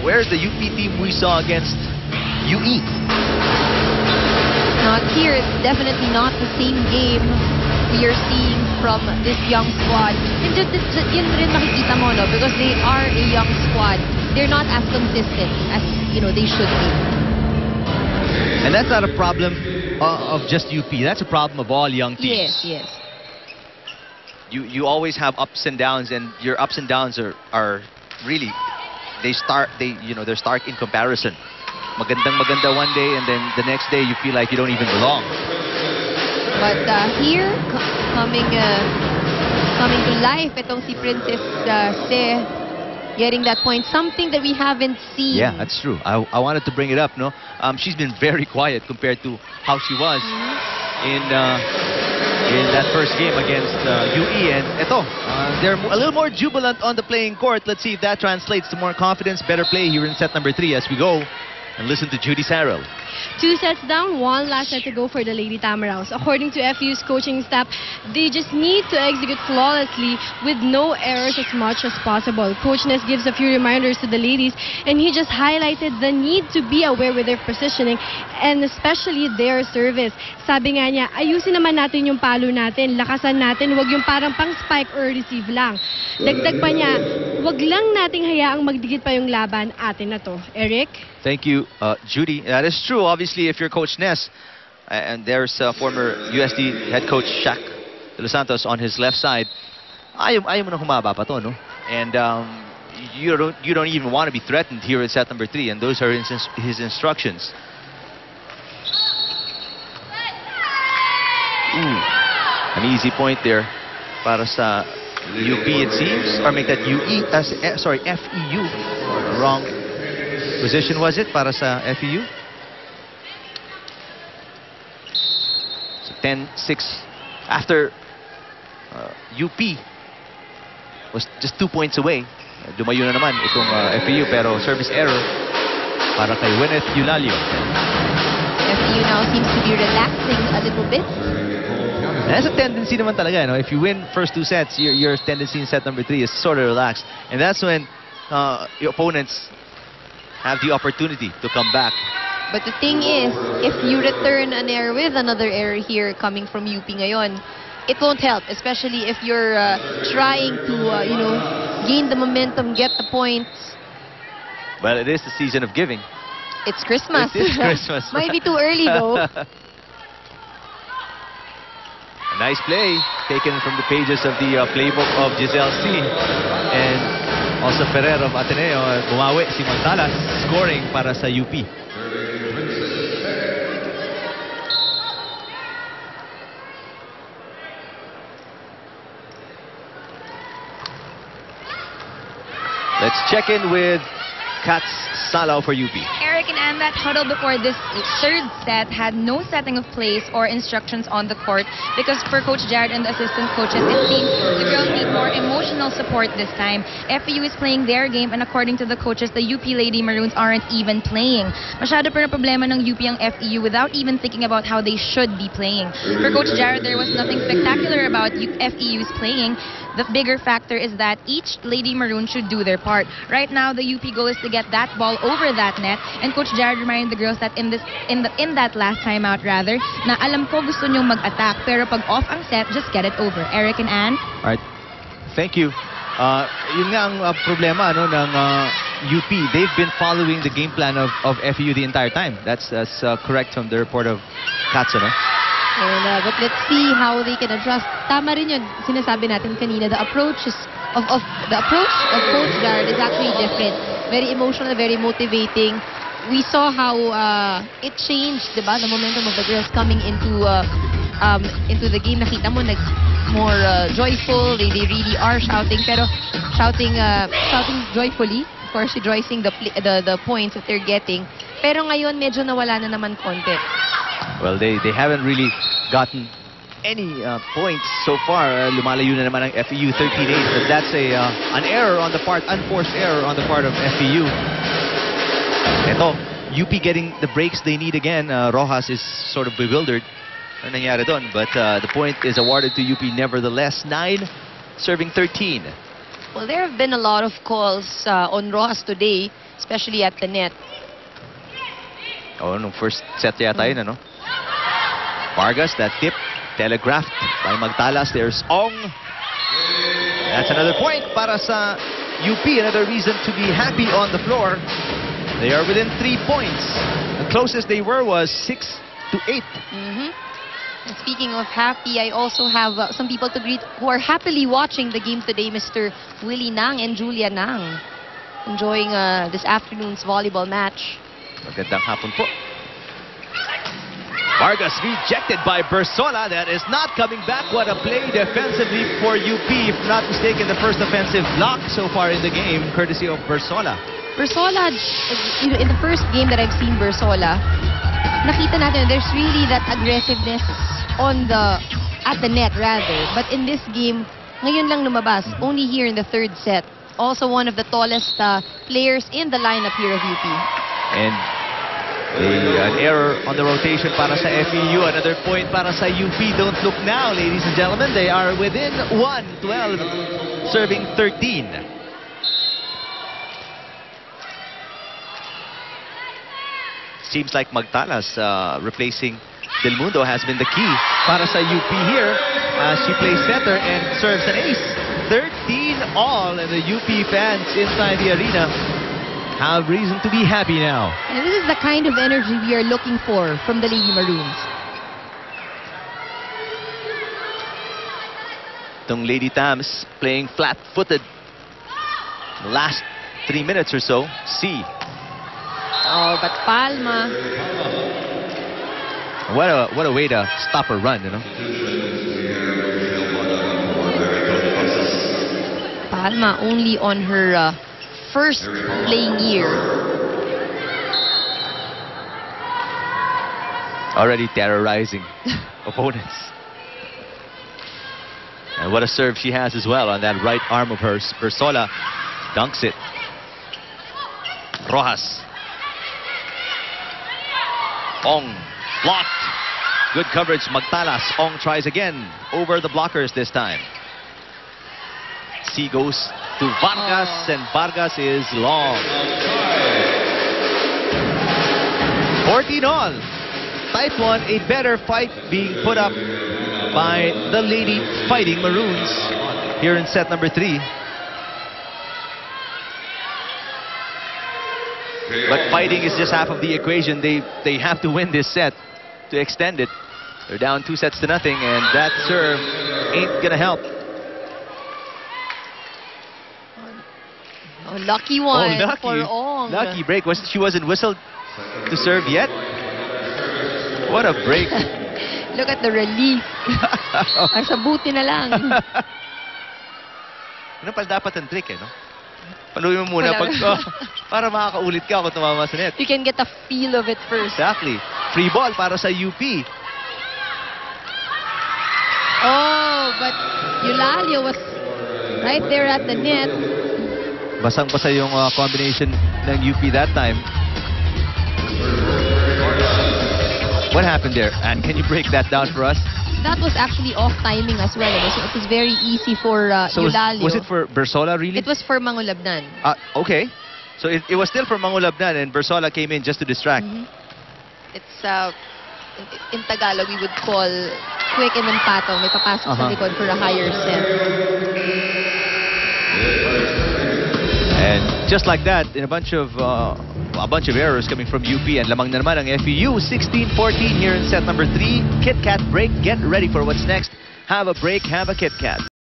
Where's the UP team we saw against UE? Not here. It's definitely not the same game we are seeing from this young squad. And yun rin makikita mo, no? Because they are a young squad. They're not as consistent as, they should be. And that's not a problem of just UP. That's a problem of all young teams. Yes. You always have ups and downs, and your ups and downs are really, they're stark in comparison. Maganda one day, and then the next day you feel like you don't even belong. But here, coming to life, itong si Princess Se, getting that point, something that we haven't seen. Yeah, that's true. I wanted to bring it up, no? She's been very quiet compared to how she was in that first game against UE. And they're a little more jubilant on the playing court. Let's see if that translates to more confidence, better play here in set number 3 as we go and listen to Judy Sarrell. 2 sets down, 1 last set to go for the Lady Tamaraws. According to FEU's coaching staff, they just need to execute flawlessly with no errors as much as possible. Coach Ness gives a few reminders to the ladies, and he just highlighted the need to be aware with their positioning and especially their service. Sabi nga niya, ayusin naman natin yung palo natin, lakasan natin, wag yung parang pang spike or receive lang. Dagdag pa niya, wag lang nating hayaang magdikit pa yung laban, atin na to. Eric? Thank you, Judy. That is true. Obviously, if you're Coach Ness, and there's former USD head coach Shaq De Los Santos on his left side, ayaw mo na humaba pa to, no? And you don't even want to be threatened here at set number 3, and those are his instructions. An easy point there para sa UP, it seems, or make that FEU. Wrong position was it para sa FEU? So 10-6 after UP was just 2 points away. Dumayo na naman itong FEU, pero service error para kay Gwyneth Eulalio. FEU now seems to be relaxing a little bit. That's a tendency naman talaga, no? If you win first 2 sets, your tendency in set number 3 is sort of relaxed, and that's when your opponents have the opportunity to come back. But the thing is, if you return an error with another error here coming from UP ngayon, it won't help, especially if you're trying to, gain the momentum, get the points. Well, it is the season of giving. It's Christmas. It is Christmas. Might be too early, though. A nice play taken from the pages of the playbook of Giselle C. And also Ferrer of Ateneo. Bumawi si Montalas, scoring para sa UP. Let's check in with Katz Salao for UP. Eric and Ann, that huddle before this third set had no setting of plays or instructions on the court because for Coach Jared and the assistant coaches, it seems the girls need more emotional support this time. FEU is playing their game, and according to the coaches, the UP Lady Maroons aren't even playing. Masyado pa na problema ng UP ang FEU without even thinking about how they should be playing. For Coach Jared, there was nothing spectacular about FEU's playing. The bigger factor is that each Lady Maroon should do their part. Right now, the UP goal is to get that ball over that net, and Coach Jared reminded the girls that in that last timeout rather, na alam ko gusto nyong mag-attack, pero pag off ang set, just get it over. Eric and Ann? All right. Thank you. Yun nga ang problema ng UP. They've been following the game plan of FEU the entire time. That's correct from the report of Katz, no? And, but let's see how they can adjust. Tama rin yun, sinasabi natin kanina, the approach of Coach Jared is actually different. Very emotional, very motivating. We saw how it changed, diba? The momentum of the girls coming into the game. Nakita mo, more joyful. They really are shouting, pero shouting joyfully. Of course, rejoicing the points that they're getting. Pero ngayon, medyo nawala na naman konti. Well, they haven't really gotten any points so far. Lumalayo na naman ang FEU 13-8. But that's an error on the part, unforced error on the part of FEU. Ito, UP getting the breaks they need again. Rojas is sort of bewildered. Ano nangyari doon? But the point is awarded to UP nevertheless. 9 serving 13. Well, there have been a lot of calls on Rojas today, especially at the net. Oh, nung first set yata yun, ano? Vargas, that tip, telegraphed by Magtalas. There's Ong. That's another point para sa UP. Another reason to be happy on the floor. They are within 3 points. The closest they were was 6 to 8. And speaking of happy, I also have some people to greet who are happily watching the game today. Mr. Willie Nang and Julia Nang enjoying this afternoon's volleyball match. Magandang hapon po. Vargas rejected by Bersola. That is not coming back. What a play defensively for UP. If not mistaken, the first offensive block so far in the game, courtesy of Bersola. Bersola, in the first game that I've seen Bersola, nakita natin there's really that aggressiveness at the net rather. But in this game, ngayon lang lumabas, only here in the third set. Also one of the tallest players in the lineup here of UP. And an error on the rotation para sa FEU. Another point para sa UP. Don't look now, ladies and gentlemen. They are within 1, 12, serving 13. Seems like Magtalas replacing Del Mundo has been the key para sa UP here as she plays center and serves an ace. 13 all, and the UP fans inside the arena have reason to be happy now. And this is the kind of energy we are looking for from the Lady Maroons. Itong Lady Tams playing flat-footed. The last 3 minutes or so. C. Oh, but Palma. What a way to stop her run, you know. Palma only on her first playing year. Already terrorizing opponents. And what a serve she has as well on that right arm of hers. Bersola dunks it. Rojas. Ong blocked. Good coverage, Magtalas. Ong tries again over the blockers this time. C goes to Vargas, and Vargas is long. 14 all. Tight one, a better fight being put up by the Lady Fighting Maroons here in set number 3. But fighting is just half of the equation. They have to win this set to extend it. They're down 2 sets to nothing, and that serve ain't gonna help. Oh, lucky one lucky. for Ong. Lucky break. She wasn't whistled to serve yet. What a break. Look at the relief. Ay, sa buti na lang. Ano pala dapat ang trick, eh, no? Paluin mo muna para makakaulit ka kung tumama sa net. You can get a feel of it first. Exactly. Free ball para sa UP. Oh, but Eulalia was right there at the net. Basang-basa yung combination ng UP that time. What happened there? And can you break that down for us? That was actually off timing as well. So it was very easy for Eulalia. Was it for Bersola, really? It was for Mangulabnan. Okay. So it was still for Mangulabnan, and Bersola came in just to distract. It's, in Tagalog, we would call quick and then patong. May papasok sa likod for a higher set. And just like that, in a bunch of errors coming from UP, and lamang na naman ang FEU. 16-14 here in set number 3. Kit Kat break. Get ready for what's next. Have a break. Have a Kit Kat.